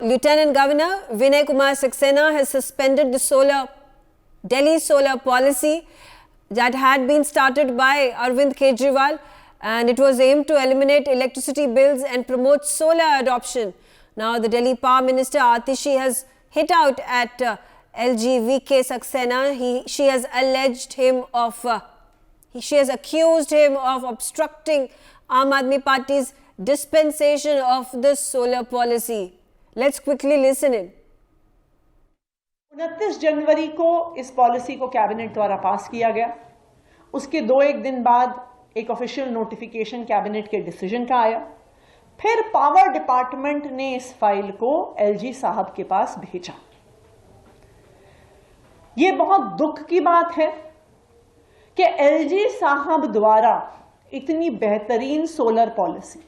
Lieutenant Governor Vinay Kumar Saxena has suspended the Delhi solar policy that had been started by Arvind Kejriwal, and it was aimed to eliminate electricity bills and promote solar adoption. Now the Delhi Power Minister Atishi has hit out at LG VK Saxena. She has accused him of obstructing Aam Aadmi Party's dispensation of the solar policy. Let's quickly listen in. 29 जनवरी को इस policy को cabinet द्वारा पास किया गया। उसके 2-1 दिन बाद एक ऑफिशियल नोटिफिकेशन कैबिनेट के डिसीजन का आया। फिर पावर डिपार्टमेंट ने इस फाइल को एलजी साहब के पास भेजा। यह बहुत दुख की बात है कि एलजी साहब द्वारा इतनी बेहतरीन सोलर पॉलिसी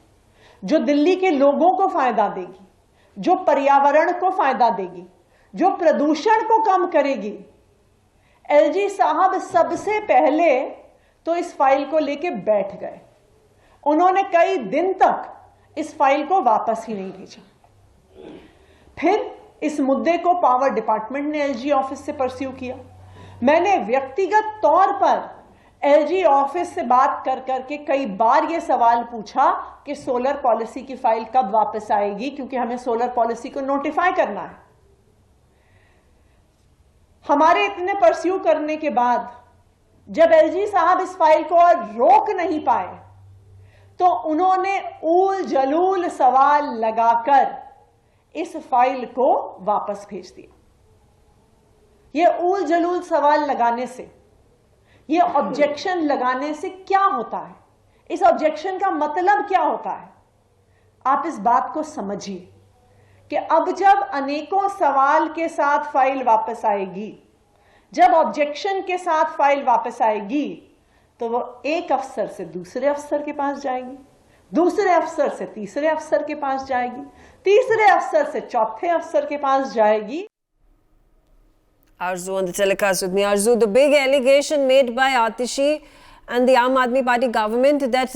जो दिल्ली के लोगों को फायदा देगी, जो पर्यावरण को फायदा देगी, जो प्रदूषण को कम करेगी, एलजी साहब सबसे पहले तो इस फाइल को लेके बैठ गए। उन्होंने कई दिन तक इस फाइल को वापस ही नहीं भेजा। फिर इस मुद्दे को पावर डिपार्टमेंट ने एलजी ऑफिस से परस्यू किया। मैंने व्यक्तिगत तौर पर एलजी ऑफिस से बात कर करके कई बार यह सवाल पूछा कि सोलर पॉलिसी की फाइल कब वापस आएगी, क्योंकि हमें सोलर पॉलिसी को नोटिफाई करना है। हमारे इतने परस्यू करने के बाद जब एलजी साहब इस फाइल को और रोक नहीं पाए तो उन्होंने ऊल जलूल सवाल लगाकर इस फाइल को वापस भेज दिया। यह ऊल जलूल सवाल लगाने से, यह ऑब्जेक्शन लगाने से क्या होता है, इस ऑब्जेक्शन का मतलब क्या होता है, आप इस बात को समझिए कि अब जब अनेकों सवाल के साथ फाइल वापस आएगी, जब ऑब्जेक्शन के साथ फाइल वापस आएगी, तो वो एक अफसर से दूसरे अफसर के पास जाएगी, दूसरे अफसर से तीसरे अफसर के पास जाएगी, तीसरे अफसर से चौथे अफसर के पास जाएगी। Arzu on the telecast with me. Arzu, the big allegation made by Atishi and the Aam Aadmi Party government that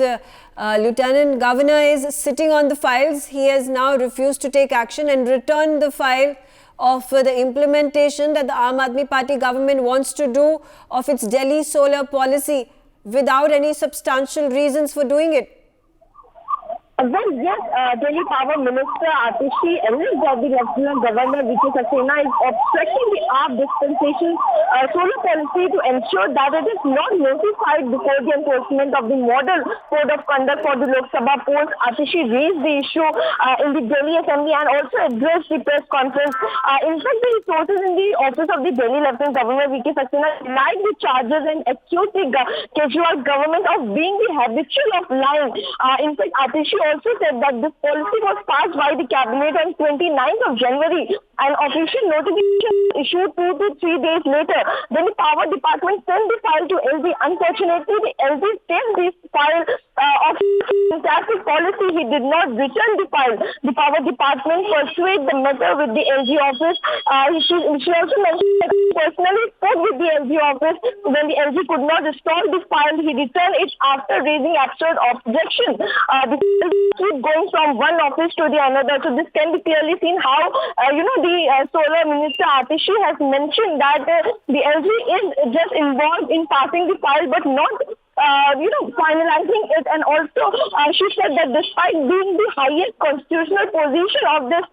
Lieutenant Governor is sitting on the files. He has now refused to take action and returned the file of the implementation that the Aam Aadmi Party government wants to do of its Delhi solar policy without any substantial reasons for doing it. Well, yes, Delhi Power Minister Atishi alleged that the Lieutenant Governor VK Saxena is obstructing the AAP dispensation solar policy to ensure that it is not notified before the enforcement of the model code of conduct for the Lok Sabha polls. Atishi raised the issue in the Delhi Assembly and also addressed the press conference. In fact, the sources in the office of the Delhi Lieutenant Governor VK Saxena denied the charges and accused the Kejriwal government of being the habitual of lying. In fact, Atishi also said that this policy was passed by the cabinet on 29th of January. An official notification issued 2 to 3 days later. Then the power department sent the file to LG. Unfortunately, the LG sent this file of traffic policy. He did not return the file. The power department pursued the matter with the LG office. She also mentioned that he personally spoke with the LG office. When the LG could not restore the file, he returned it after raising absurd objection. The keep going from one office to the another. So this can be clearly seen how, the solar minister Atishi has mentioned that the LG is just involved in passing the file but not finalizing it. And also she said that despite being the highest constitutional position of this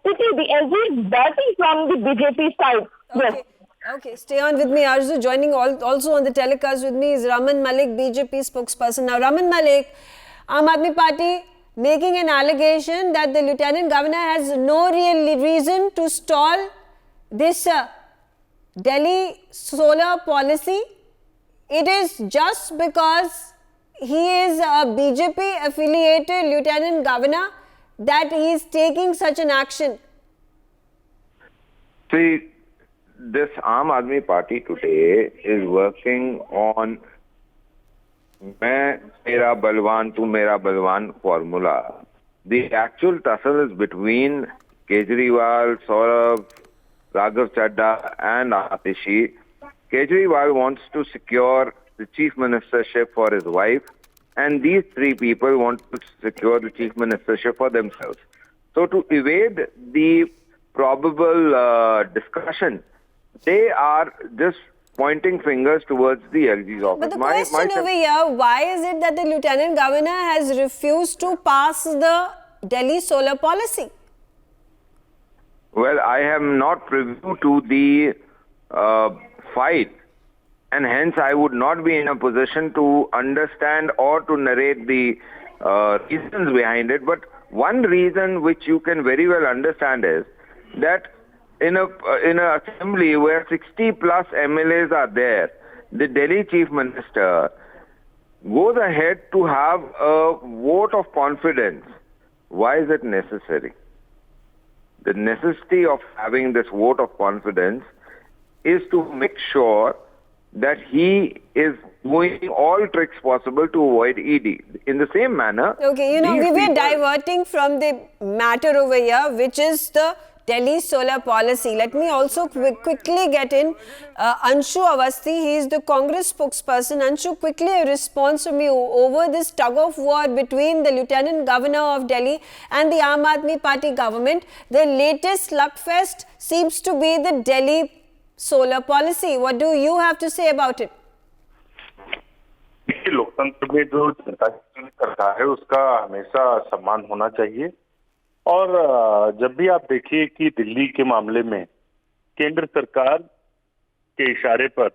city, the LG is batting from the BJP side. Okay. Yes. Okay, stay on with me, Arzu. Joining also on the telecast with me is Raman Malik, BJP spokesperson. Now, Raman Malik, Aam Aadmi Party making an allegation that the Lieutenant Governor has no real reason to stall this Delhi solar policy. It is just because he is a BJP affiliated Lieutenant Governor that he is taking such an action. See, this Aam Aadmi Party today is working on मैं तेरा बलवान तू मेरा बलवान formula. The actual tussle is between Kejriwal, Saurabh, Raghav Chadha and Atishi. Kejriwal wants to secure the chief ministership for his wife, and these three people want to secure the chief ministership for themselves. So to evade the probable discussion, they are just pointing fingers towards the LG's office. But the question over here, why is it that the Lieutenant Governor has refused to pass the Delhi solar policy? Well, I am not privy to the file, and hence I would not be in a position to understand or to narrate the reasons behind it. But one reason which you can very well understand is that in a assembly where 60 plus MLAs are there, the Delhi Chief Minister goes ahead to have a vote of confidence. Why is it necessary? The necessity of having this vote of confidence is to make sure that he is doing all tricks possible to avoid ED. In the same manner... Okay, we were diverting from the matter over here, which is the Delhi solar policy. Let me also quickly get in Anshu Awasthi. He is the Congress spokesperson. Anshu, quickly a response from you over this tug of war between the Lieutenant Governor of Delhi and the Aam Aadmi Party government. The latest slugfest seems to be the Delhi solar policy. What do you have to say about it? लोकतंत्र में जो जनता करता है उसका हमेशा सम्मान होना चाहिए। और जब भी आप देखिए कि दिल्ली के मामले में केंद्र सरकार के इशारे पर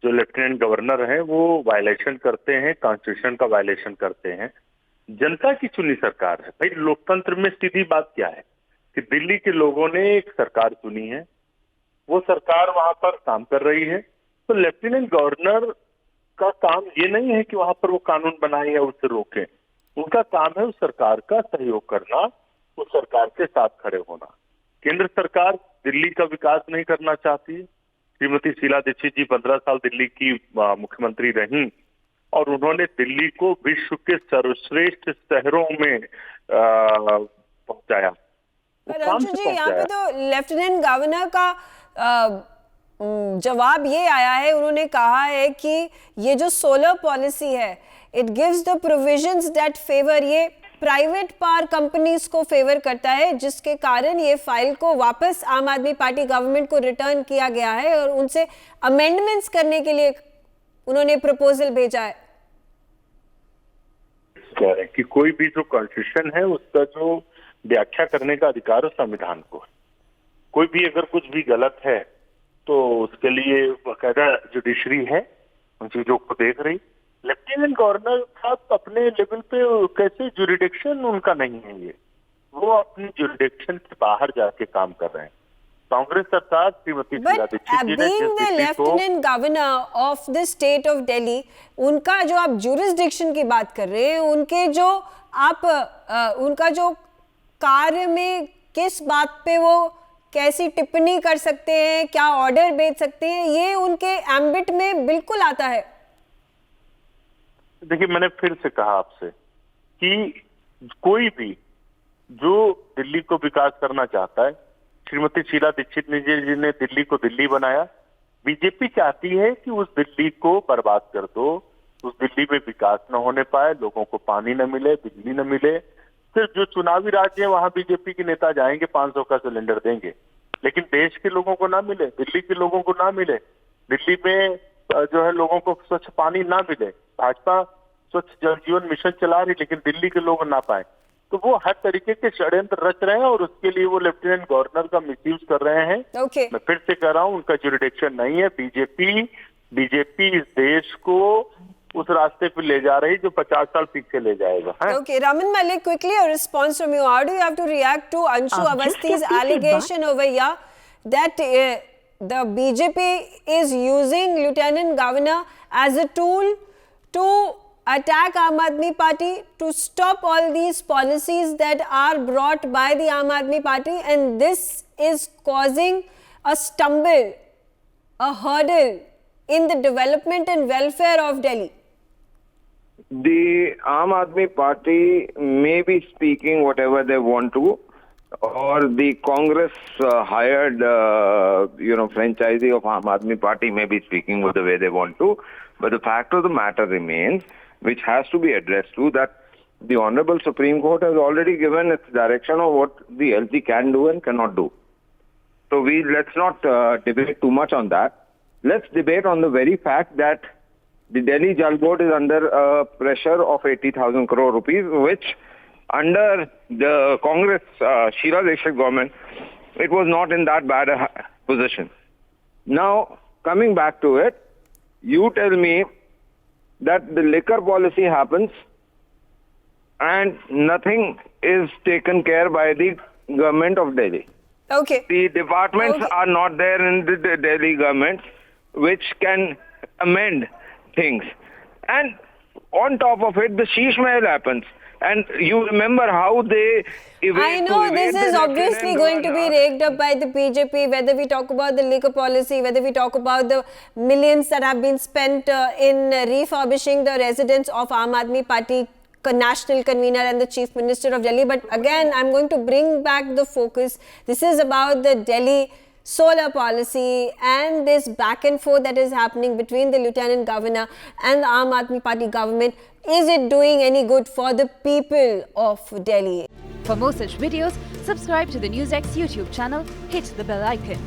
जो लेफ्टिनेंट गवर्नर हैं वो वायलेशन करते हैं, कॉन्स्टिट्यूशन का वायलेशन करते हैं। जनता की चुनी सरकार है। भाई लोकतंत्र में सीधी बात क्या है कि दिल्ली के लोगों ने एक सरकार चुनी है, वो सरकार वहां पर काम कर रही है, तो लेफ्टिनेंट गवर्नर का काम ये नहीं है कि वहां पर वो कानून बनाए या उसे रोके। उनका काम है उस सरकार का सहयोग करना, उस सरकार के साथ खड़े होना। केंद्र सरकार दिल्ली का विकास नहीं करना चाहती है। श्रीमती शीला दीक्षित जी 15 साल दिल्ली की मुख्यमंत्री रहीं और उन्होंने दिल्ली को विश्व के सर्वश्रेष्ठ शहरों में पहुंचाया। पर अंशु जी, यहाँ पे तो लेफ्टिनेंट गवर्नर का जवाब ये आया है, उन्होंने कहा है कि ये जो सोलर पॉलिसी है, it gives the provisions that favour, ये प्राइवेट पावर कंपनीज को फेवर करता है, जिसके कारण ये फाइल को वापस आम आदमी पार्टी गवर्नमेंट को रिटर्न किया गया है और उनसे अमेंडमेंट्स करने के लिए उन्होंने प्रपोजल भेजा है। कह रहे हैं कि कोई भी जो कॉन्स्टिट्यूशन है उसका जो व्याख्या करने का अधिकार है संविधान को। कोई भी अगर कुछ भी गलत है तो उसके लिए बाकायदा जुडिशरी है उन चीजों को देख रही। लेफ्टिनेंट गवर्नर साहब अपने लेवल पे कैसे जुरिडिक्शन उनका नहीं है, ये वो अपनी जुरिडिक्शन के बाहर जाके काम कर रहे हैं। कांग्रेस सरकार श्रीमती शीला दीक्षित जी ने being the lieutenant governor of the state of Delhi, उनका जो आप जुरिसडिक्शन की बात कर रहे हैं, उनके जो आप उनका जो कार्य में किस बात पे वो कैसी टिप्पणी कर सकते हैं, क्या ऑर्डर भेज सकते हैं, ये उनके एम्बिट में बिल्कुल आता है। देखिए मैंने फिर से कहा आपसे कि कोई भी जो दिल्ली को विकास करना चाहता है, श्रीमती शीला दीक्षित जी ने दिल्ली को दिल्ली बनाया। बीजेपी चाहती है कि उस दिल्ली को बर्बाद कर दो, उस दिल्ली में विकास न होने पाए, लोगों को पानी न मिले, बिजली न मिले। सिर्फ जो चुनावी राज्य है वहां बीजेपी के नेता जाएंगे, 500 का सिलेंडर देंगे, लेकिन देश के लोगों को ना मिले, दिल्ली के लोगों को ना मिले, दिल्ली में जो है लोगों को स्वच्छ पानी ना मिले। भाजपा स्वच्छ जल जीवन मिशन चला रही लेकिन दिल्ली के लोग ना पाए, तो वो हर तरीके के षड्यंत्र रच रहे हैं और उसके लिए वो लेफ्टिनेंट गवर्नर का मिसयूज कर रहे हैं। मैं फिर से कह रहा हूं उनका जुरिडिक्शन नहीं है। बीजेपी इस देश को उस रास्ते पे ले जा रही जो 50 साल पीछे ले जाएगा। Okay, Raman Malik, quickly a response from you. How do you have to react to Anshu Awasthi's allegation over here that the BJP is using Lieutenant Governor as a tool to attack Aam Aadmi Party, to stop all these policies that are brought by the Aam Aadmi Party, and this is causing a stumble, a hurdle in the development and welfare of Delhi? The Aam Aadmi Party may be speaking whatever they want to, or the Congress hired, franchisee of Aam Aadmi Party may be speaking the way they want to. But the fact of the matter remains, which has to be addressed to, that the Honorable Supreme Court has already given its direction of what the LG can do and cannot do. So let's not debate too much on that. Let's debate on the very fact that the Delhi Jal Board is under pressure of 80,000 crore rupees, which under the Congress Sheila Dikshit government, it was not in that bad a position. Now, coming back to it, you tell me that the liquor policy happens and nothing is taken care by the government of Delhi. Okay. The departments are not there in the Delhi government which can amend things. And on top of it, the Sheesh Mahal happens. And you remember how they I know this is obviously going to be raked up by the BJP, whether we talk about the liquor policy, whether we talk about the millions that have been spent in refurbishing the residence of Aam Aadmi Party national convener and the Chief Minister of Delhi. But again, I'm going to bring back the focus. This is about the Delhi solar policy and this back and forth that is happening between the Lieutenant Governor and the Aam Aadmi Party government. Is it doing any good for the people of Delhi? For more such videos, subscribe to the NewsX YouTube channel, hit the bell icon.